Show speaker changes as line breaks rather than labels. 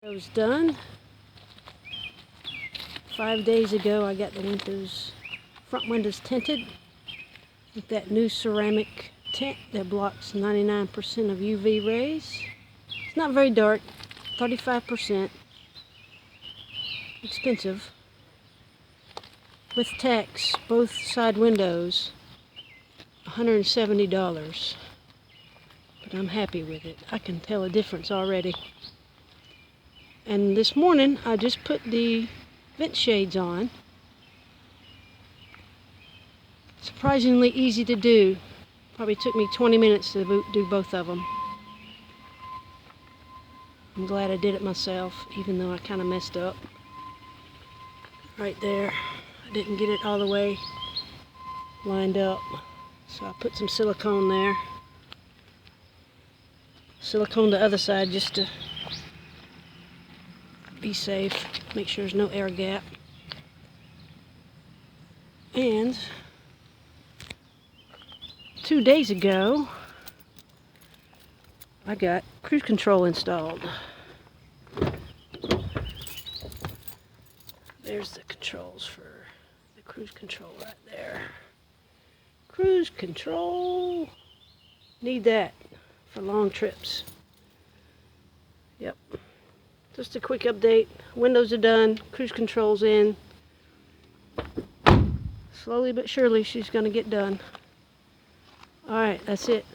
It was done. 5 days ago I got the front windows tinted with that new ceramic tint that blocks 99% of UV rays. It's not very dark, 35%. Expensive. With tax, both side windows, $170. But I'm happy with it. I can tell a difference already. And this morning I just put the vent shades on. Surprisingly easy to do. Probably took me 20 minutes to do both of them. I'm glad I did it myself, even though I kind of messed up. Right there, I didn't get it all the way lined up. So I put some silicone there. Silicone the other side just to be safe, make sure there's no air gap. And 2 days ago, I got cruise control installed. There's the controls for the cruise control right there. Cruise control. Need that for long trips. Yep. Just a quick update. Windows are done. Cruise control's in. Slowly but surely she's going to get done. Alright, that's it.